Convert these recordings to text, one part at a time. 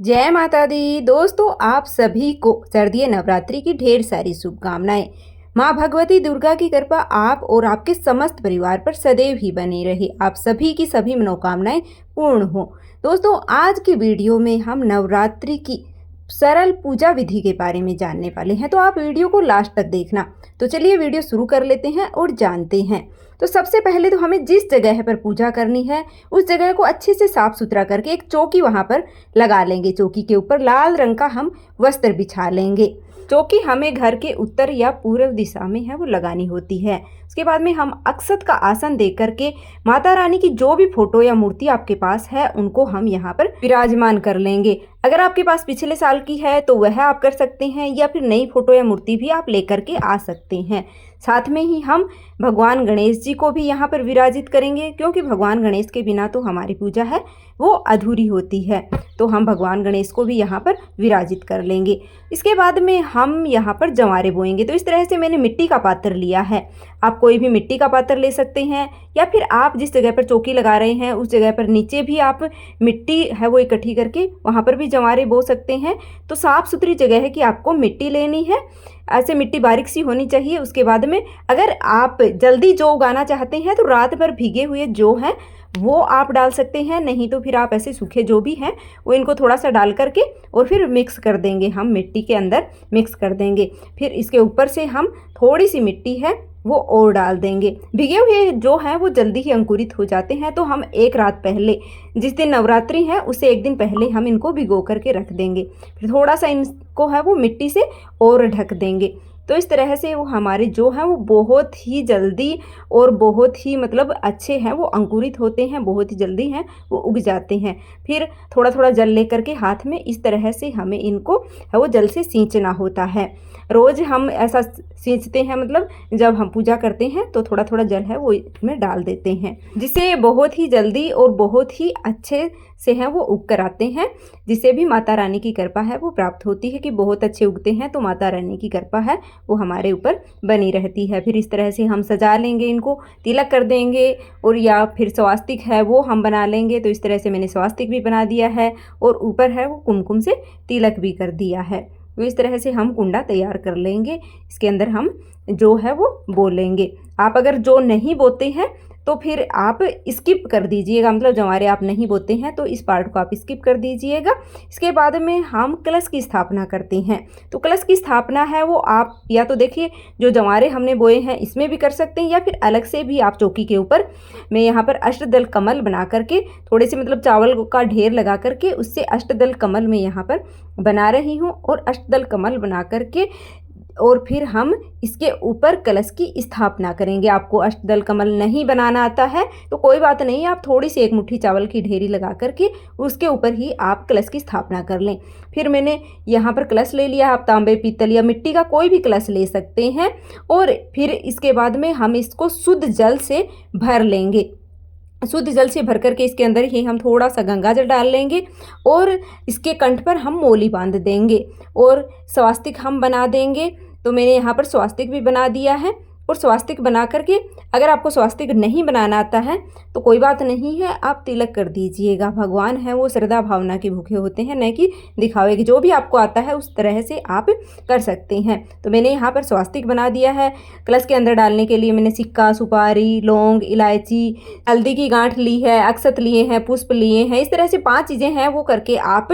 जय माता दी। दोस्तों, आप सभी को शारदीय नवरात्रि की ढेर सारी शुभकामनाएं। माँ भगवती दुर्गा की कृपा आप और आपके समस्त परिवार पर सदैव ही बनी रहे। आप सभी की सभी मनोकामनाएं पूर्ण हो। दोस्तों, आज की वीडियो में हम नवरात्रि की सरल पूजा विधि के बारे में जानने वाले हैं, तो आप वीडियो को लास्ट तक देखना। तो चलिए वीडियो शुरू कर लेते हैं और जानते हैं। तो सबसे पहले तो हमें जिस जगह पर पूजा करनी है उस जगह को अच्छे से साफ सुथरा करके एक चौकी वहां पर लगा लेंगे। चौकी के ऊपर लाल रंग का हम वस्त्र बिछा लेंगे। चौकी हमें घर के उत्तर या पूर्व दिशा में है वो लगानी होती है। उसके बाद में हम अक्षत का आसन दे करके माता रानी की जो भी फोटो या मूर्ति आपके पास है उनको हम यहाँ पर विराजमान कर लेंगे। अगर आपके पास पिछले साल की है तो वह आप कर सकते हैं, या फिर नई फोटो या मूर्ति भी आप लेकर के आ सकते हैं। साथ में ही हम भगवान गणेश जी को भी यहाँ पर विराजित करेंगे, क्योंकि भगवान गणेश के बिना तो हमारी पूजा है वो अधूरी होती है। तो हम भगवान गणेश को भी यहाँ पर विराजित कर लेंगे। इसके बाद में हम यहाँ पर जवारे बोएंगे। तो इस तरह से मैंने मिट्टी का पात्र लिया है। आप कोई भी मिट्टी का पात्र ले सकते हैं, या फिर आप जिस जगह पर चौकी लगा रहे हैं उस जगह पर नीचे भी आप मिट्टी है वो इकट्ठी करके वहाँ पर भी जवारे बो सकते हैं। तो साफ़ सुथरी जगह है कि आपको मिट्टी लेनी है। ऐसे मिट्टी बारीक सी होनी चाहिए। उसके बाद में अगर आप जल्दी जौ उगाना चाहते हैं तो रात भर भीगे हुए जौ हैं वो आप डाल सकते हैं, नहीं तो फिर आप ऐसे सूखे जो भी हैं वो इनको थोड़ा सा डाल करके और फिर मिक्स कर देंगे। हम मिट्टी के अंदर मिक्स कर देंगे। फिर इसके ऊपर से हम थोड़ी सी मिट्टी है वो और डाल देंगे। भीगे हुए जो हैं वो जल्दी ही अंकुरित हो जाते हैं, तो हम एक रात पहले, जिस दिन नवरात्रि है उससे एक दिन पहले हम इनको भिगो करके रख देंगे। फिर थोड़ा सा इनको है वो मिट्टी से और ढक देंगे। तो इस तरह से वो हमारे जो हैं वो बहुत ही जल्दी और बहुत ही मतलब अच्छे हैं, वो अंकुरित होते हैं, बहुत ही जल्दी हैं वो उग जाते हैं। फिर थोड़ा थोड़ा जल लेकर के हाथ में इस तरह से हमें इनको है वो जल से सींचना होता है। रोज़ हम ऐसा सींचते हैं, मतलब जब हम पूजा करते हैं तो थोड़ा थोड़ा जल है वो इसमें डाल देते हैं, जिससे बहुत ही जल्दी और बहुत ही अच्छे से हैं वो उग कर आते हैं। जिससे भी माता रानी की कृपा है वो प्राप्त होती है कि बहुत अच्छे उगते हैं, तो माता रानी की कृपा है वो हमारे ऊपर बनी रहती है। फिर इस तरह से हम सजा लेंगे, इनको तिलक कर देंगे, और या फिर स्वास्तिक है वो हम बना लेंगे। तो इस तरह से मैंने स्वास्तिक भी बना दिया है और ऊपर है वो कुमकुम से तिलक भी कर दिया है। तो इस तरह से हम कुंडा तैयार कर लेंगे। इसके अंदर हम जो है वो बो लेंगे। आप अगर जो नहीं बोते हैं तो फिर आप स्किप कर दीजिएगा, मतलब जवारे आप नहीं बोते हैं तो इस पार्ट को आप स्किप कर दीजिएगा। इसके बाद में हम कलश की स्थापना करते हैं। तो कलश की स्थापना है वो आप या तो देखिए जो जवारे हमने बोए हैं इसमें भी कर सकते हैं, या फिर अलग से भी आप चौकी के ऊपर, मैं यहाँ पर अष्टदल कमल बना करके थोड़े से मतलब चावल का ढेर लगा करके उससे अष्टदल कमल मैं यहाँ पर बना रही हूँ। और अष्टदल कमल बना करके और फिर हम इसके ऊपर कलश की स्थापना करेंगे। आपको अष्टदल कमल नहीं बनाना आता है तो कोई बात नहीं, आप थोड़ी सी एक मुट्ठी चावल की ढेरी लगा करके उसके ऊपर ही आप कलश की स्थापना कर लें। फिर मैंने यहाँ पर कलश ले लिया, आप तांबे पीतल या मिट्टी का कोई भी कलश ले सकते हैं। और फिर इसके बाद में हम इसको शुद्ध जल से भर लेंगे। शुद्ध जल से भर करके इसके अंदर ही हम थोड़ा सा गंगा जल डाल लेंगे और इसके कंठ पर हम मोली बांध देंगे और स्वास्तिक हम बना देंगे। तो मैंने यहाँ पर स्वास्तिक भी बना दिया है। और स्वास्तिक बना करके अगर आपको स्वास्तिक नहीं बनाना आता है तो कोई बात नहीं है, आप तिलक कर दीजिएगा। भगवान है वो श्रद्धा भावना के भूखे होते हैं, न कि दिखावे की। जो भी आपको आता है उस तरह से आप कर सकते हैं। तो मैंने यहाँ पर स्वास्तिक बना दिया है। कलश के अंदर डालने के लिए मैंने सिक्का, सुपारी, लौंग, इलायची, हल्दी की गांठ ली है, अक्षत लिए हैं, पुष्प लिए हैं। इस तरह से 5 चीज़ें हैं वो करके आप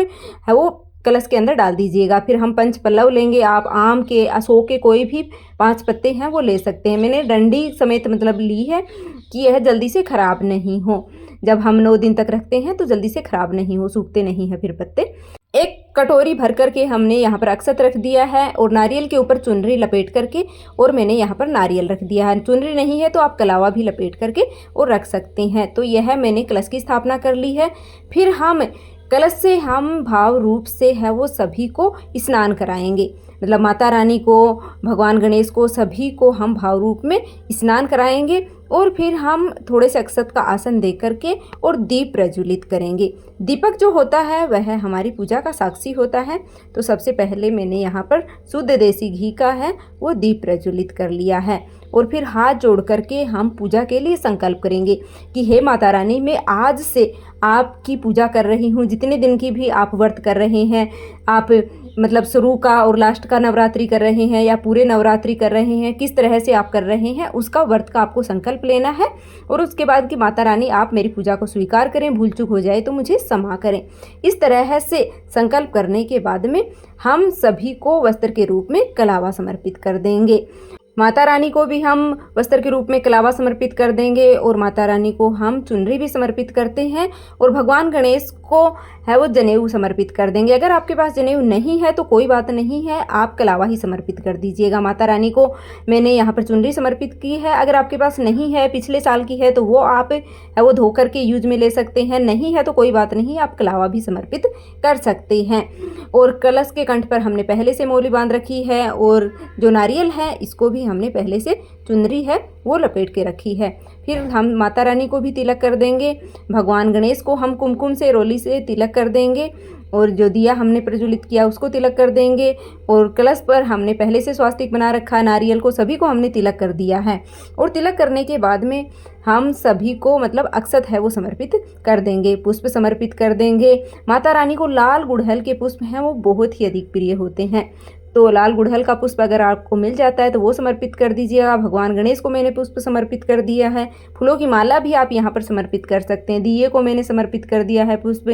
है वो कलश के अंदर डाल दीजिएगा। फिर हम पंच पल्लव लेंगे। आप आम के, अशोक के कोई भी 5 पत्ते हैं वो ले सकते हैं। मैंने डंडी समेत मतलब ली है कि यह जल्दी से ख़राब नहीं हो। जब हम 9 दिन तक रखते हैं तो जल्दी से ख़राब नहीं हो, सूखते नहीं हैं फिर पत्ते। एक कटोरी भर करके हमने यहाँ पर अक्षत रख दिया है और नारियल के ऊपर चुनरी लपेट करके, और मैंने यहाँ पर नारियल रख दिया है। चुनरी नहीं है तो आप कलावा भी लपेट करके और रख सकते हैं। तो यह मैंने कलश की स्थापना कर ली है। फिर हम कलश से हम भाव रूप से है वो सभी को स्नान कराएंगे, मतलब माता रानी को, भगवान गणेश को, सभी को हम भाव रूप में स्नान कराएंगे। और फिर हम थोड़े से अक्षत का आसन दे करके और दीप प्रज्वलित करेंगे। दीपक जो होता है वह हमारी पूजा का साक्षी होता है। तो सबसे पहले मैंने यहाँ पर शुद्ध देसी घी का है वो दीप प्रज्वलित कर लिया है। और फिर हाथ जोड़ करके हम पूजा के लिए संकल्प करेंगे कि हे माता रानी, मैं आज से आपकी पूजा कर रही हूँ। जितने दिन की भी आप व्रत कर रहे हैं, आप मतलब शुरू का और लास्ट का नवरात्रि कर रहे हैं या पूरे नवरात्रि कर रहे हैं, किस तरह से आप कर रहे हैं उसका व्रत का आपको संकल्प लेना है। और उसके बाद कि माता रानी आप मेरी पूजा को स्वीकार करें, भूल चूक हो जाए तो मुझे क्षमा करें। इस तरह से संकल्प करने के बाद में हम सभी को वस्त्र के रूप में कलावा समर्पित कर देंगे। माता रानी को भी हम वस्त्र के रूप में कलावा समर्पित कर देंगे और माता रानी को हम चुनरी भी समर्पित करते हैं और भगवान गणेश को है वो जनेऊ समर्पित कर देंगे। अगर आपके पास जनेऊ नहीं है तो कोई बात नहीं है, आप कलावा ही समर्पित कर दीजिएगा। माता रानी को मैंने यहाँ पर चुनरी समर्पित की है। अगर आपके पास नहीं है, पिछले साल की है, तो वो आप है वो धो करके यूज में ले सकते हैं। नहीं है तो कोई बात नहीं, आप कलावा भी समर्पित कर सकते हैं। और कलश के कंठ पर हमने पहले से मौली बांध रखी है और जो नारियल है इसको भी हमने पहले से चुनरी है वो लपेट के रखी है। फिर हम माता रानी को भी तिलक कर देंगे। भगवान गणेश को हम कुमकुम से रोली से तिलक कर देंगे और जो दिया हमने प्रज्वलित किया उसको तिलक कर देंगे। और कलश पर हमने पहले से स्वास्तिक बना रखा, नारियल को सभी को हमने तिलक कर दिया है। और तिलक करने के बाद में हम सभी को मतलब अक्षत है वो समर्पित कर देंगे, पुष्प समर्पित कर देंगे। माता रानी को लाल गुड़हल के पुष्प हैं वो बहुत ही अधिक प्रिय होते हैं, तो लाल गुड़हल का पुष्प अगर आपको मिल जाता है तो वो समर्पित कर दीजिएगा। भगवान गणेश को मैंने पुष्प समर्पित कर दिया है। फूलों की माला भी आप यहाँ पर समर्पित कर सकते हैं। दिए को मैंने समर्पित कर दिया है पुष्प।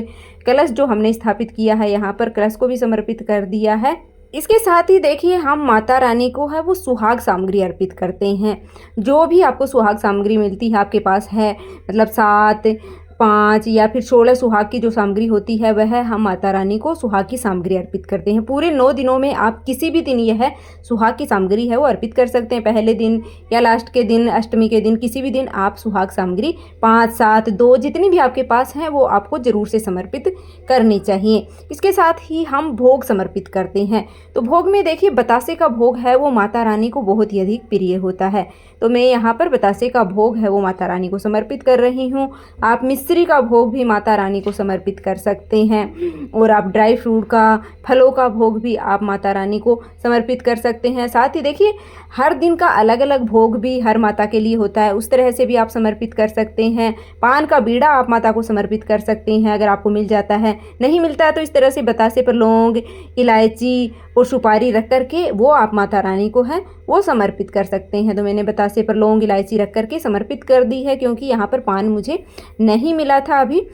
कलश जो हमने स्थापित किया है यहाँ पर कलश को भी समर्पित कर दिया है। इसके साथ ही देखिए हम माता रानी को है वो सुहाग सामग्री अर्पित करते हैं। जो भी आपको सुहाग सामग्री मिलती है आपके पास है, मतलब 7, 5 या फिर 16 सुहाग की जो सामग्री होती है वह हम माता रानी को सुहाग की सामग्री अर्पित करते हैं। पूरे 9 दिनों में आप किसी भी दिन यह सुहाग की सामग्री है वो अर्पित कर सकते हैं। पहले दिन या लास्ट के दिन, अष्टमी के दिन, किसी भी दिन आप सुहाग सामग्री 5, 7, 2 जितनी भी आपके पास हैं वो आपको ज़रूर से समर्पित करनी चाहिए। इसके साथ ही हम भोग समर्पित करते हैं। तो भोग में देखिए बतासे का भोग है वो माता रानी को बहुत ही अधिक प्रिय होता है, तो मैं यहाँ पर बतासे का भोग है वो माता रानी को समर्पित कर रही हूँ। आप मिश्री का भोग भी माता रानी को समर्पित कर सकते हैं और आप ड्राई फ्रूट का, फलों का भोग भी आप माता रानी को समर्पित कर सकते हैं। साथ ही देखिए हर दिन का अलग अलग भोग भी हर माता के लिए होता है, उस तरह से भी आप समर्पित कर सकते हैं। पान का बीड़ा आप माता को समर्पित कर सकते हैं अगर आपको मिल जाता है। नहीं मिलता है तो इस तरह से बतासे पर लौंग, इलायची और सुपारी रख करके वो आप माता रानी को है वो समर्पित कर सकते हैं। तो मैंने बतासे पर लौंग, इलायची रख करके समर्पित कर दी है, क्योंकि यहाँ पर पान मुझे नहीं मिला था अभी,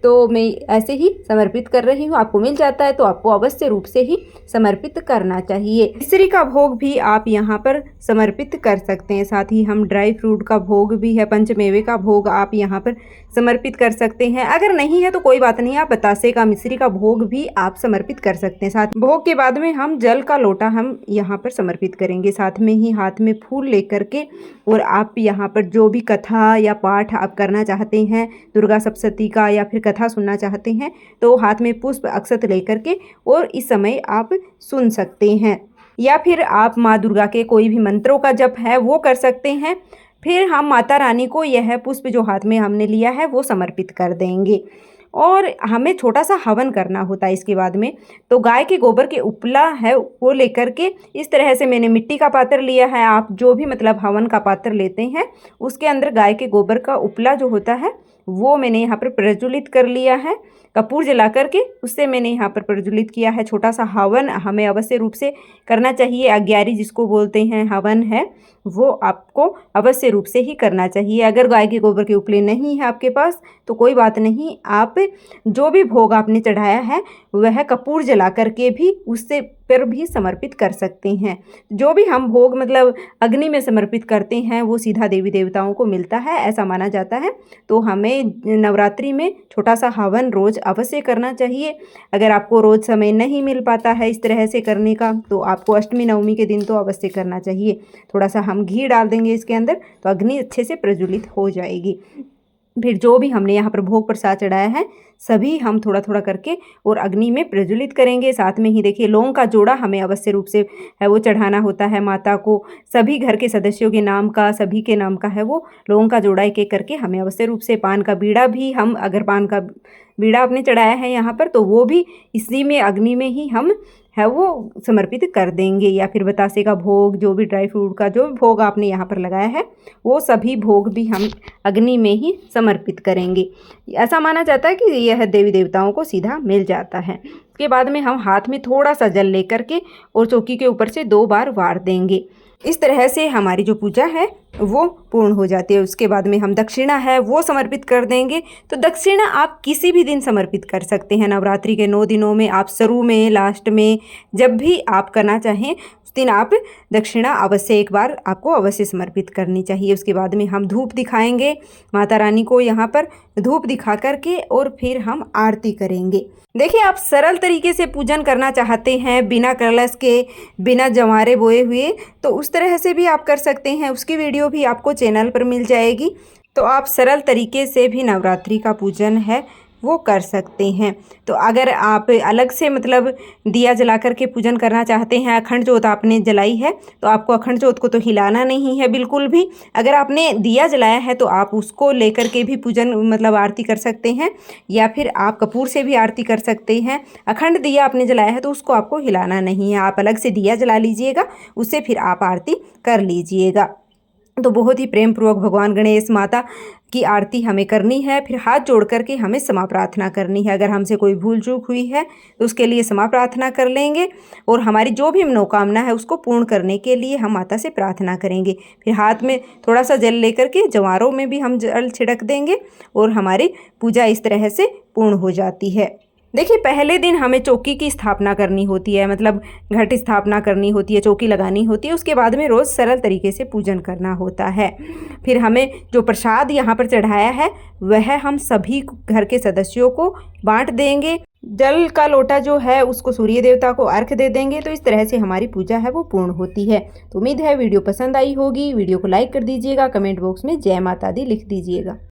तो मैं ऐसे ही समर्पित कर रही हूँ। आपको मिल जाता है तो आपको अवश्य रूप से ही समर्पित करना चाहिए। मिश्री का भोग भी आप यहाँ पर समर्पित कर सकते हैं। साथ ही हम ड्राई फ्रूट का भोग भी है, पंचमेवे का भोग आप यहाँ पर समर्पित कर सकते हैं। अगर नहीं है तो कोई बात नहीं, आप बतासे का, मिश्री का भोग भी आप समर्पित कर सकते हैं। साथ भोग के बाद में हम जल का लोटा हम यहाँ पर समर्पित करेंगे, साथ में ही हाथ में फूल लेकर के। और आप यहाँ पर जो भी कथा या पाठ आप करना चाहते हैं, दुर्गा सप्तशती का या फिर कथा सुनना चाहते हैं, तो हाथ में पुष्प अक्षत लेकर के और इस समय आप सुन सकते हैं। या फिर आप माँ दुर्गा के कोई भी मंत्रों का जप है वो कर सकते हैं। फिर हम माता रानी को यह पुष्प जो हाथ में हमने लिया है वो समर्पित कर देंगे। और हमें छोटा सा हवन करना होता है इसके बाद में। तो गाय के गोबर के उपला है वो लेकर के इस तरह से मैंने मिट्टी का पात्र लिया है। आप जो भी मतलब हवन का पात्र लेते हैं उसके अंदर गाय के गोबर का उपला जो होता है वो मैंने यहाँ पर प्रज्वलित कर लिया है। कपूर जला करके उससे मैंने यहाँ पर प्रज्वलित किया है। छोटा सा हवन हमें अवश्य रूप से करना चाहिए। अग्यारी जिसको बोलते हैं हवन है वो आपको अवश्य रूप से ही करना चाहिए। अगर गाय के गोबर के उपले नहीं है आपके पास तो कोई बात नहीं, आप जो भी भोग आपने चढ़ाया है वह कपूर जला करके भी उससे पर भी समर्पित कर सकते हैं। जो भी हम भोग मतलब अग्नि में समर्पित करते हैं वो सीधा देवी देवताओं को मिलता है, ऐसा माना जाता है। तो हमें नवरात्रि में छोटा सा हवन रोज़ अवश्य करना चाहिए। अगर आपको रोज़ समय नहीं मिल पाता है इस तरह से करने का तो आपको अष्टमी नवमी के दिन तो अवश्य करना चाहिए। थोड़ा सा हम घी डाल देंगे इसके अंदर तो अग्नि अच्छे से प्रज्वलित हो जाएगी। फिर जो भी हमने यहाँ पर भोग प्रसाद चढ़ाया है सभी हम थोड़ा थोड़ा करके और अग्नि में प्रज्वलित करेंगे। साथ में ही देखिए लौंग का जोड़ा हमें अवश्य रूप से है वो चढ़ाना होता है माता को। सभी घर के सदस्यों के नाम का, सभी के नाम का है वो लौंग का जोड़ा एक एक करके हमें अवश्य रूप से, पान का बीड़ा भी हम, अगर पान का बीड़ा आपने चढ़ाया है यहाँ पर तो वो भी इसी में अग्नि में ही हम है वो समर्पित कर देंगे। या फिर बतासे का भोग, जो भी ड्राई फ्रूट का जो भी भोग आपने यहाँ पर लगाया है वो सभी भोग भी हम अग्नि में ही समर्पित करेंगे। ऐसा माना जाता है कि यह देवी देवताओं को सीधा मिल जाता है। उसके बाद में हम हाथ में थोड़ा सा जल लेकर के और चौकी के ऊपर से 2 बार वार देंगे। इस तरह से हमारी जो पूजा है वो पूर्ण हो जाती है। उसके बाद में हम दक्षिणा है वो समर्पित कर देंगे। तो दक्षिणा आप किसी भी दिन समर्पित कर सकते हैं। नवरात्रि के 9 दिनों में आप शुरू में, लास्ट में, जब भी आप करना चाहें उस दिन आप दक्षिणा अवश्य एक बार आपको अवश्य समर्पित करनी चाहिए। उसके बाद में हम धूप दिखाएंगे माता रानी को, यहाँ पर धूप दिखा करके और फिर हम आरती करेंगे। देखिए आप सरल तरीके से पूजन करना चाहते हैं बिना कलश के, बिना जवारे बोए हुए, तो उस तरह से भी आप कर सकते हैं। उसकी वीडियो भी आपको चैनल पर मिल जाएगी। तो आप सरल तरीके से भी नवरात्रि का पूजन है वो कर सकते हैं। तो अगर आप अलग से मतलब दिया जला कर के पूजन करना चाहते हैं, अखंड ज्योत आपने जलाई है तो आपको अखंड ज्योत को तो हिलाना नहीं है बिल्कुल भी। अगर आपने दिया जलाया है तो आप उसको लेकर के भी पूजन मतलब आरती कर सकते हैं, या फिर आप कपूर से भी आरती कर सकते हैं। अखंड दिया आपने जलाया है तो उसको आपको हिलाना नहीं है, आप अलग से दिया जला लीजिएगा, उससे फिर आप आरती कर लीजिएगा। तो बहुत ही प्रेम पूर्वक भगवान गणेश माता की आरती हमें करनी है। फिर हाथ जोड़ करके हमें क्षमा प्रार्थना करनी है। अगर हमसे कोई भूल चूक हुई है तो उसके लिए क्षमा प्रार्थना कर लेंगे और हमारी जो भी मनोकामना है उसको पूर्ण करने के लिए हम माता से प्रार्थना करेंगे। फिर हाथ में थोड़ा सा जल लेकर के जवारों में भी हम जल छिड़क देंगे और हमारी पूजा इस तरह से पूर्ण हो जाती है। देखिए पहले दिन हमें चौकी की स्थापना करनी होती है, मतलब घट स्थापना करनी होती है, चौकी लगानी होती है। उसके बाद में रोज़ सरल तरीके से पूजन करना होता है। फिर हमें जो प्रसाद यहाँ पर चढ़ाया है वह हम सभी घर के सदस्यों को बांट देंगे। जल का लोटा जो है उसको सूर्य देवता को अर्घ दे देंगे। तो इस तरह से हमारी पूजा है वो पूर्ण होती है। तो उम्मीद है वीडियो पसंद आई होगी। वीडियो को लाइक कर दीजिएगा, कमेंट बॉक्स में जय माता दी लिख दीजिएगा।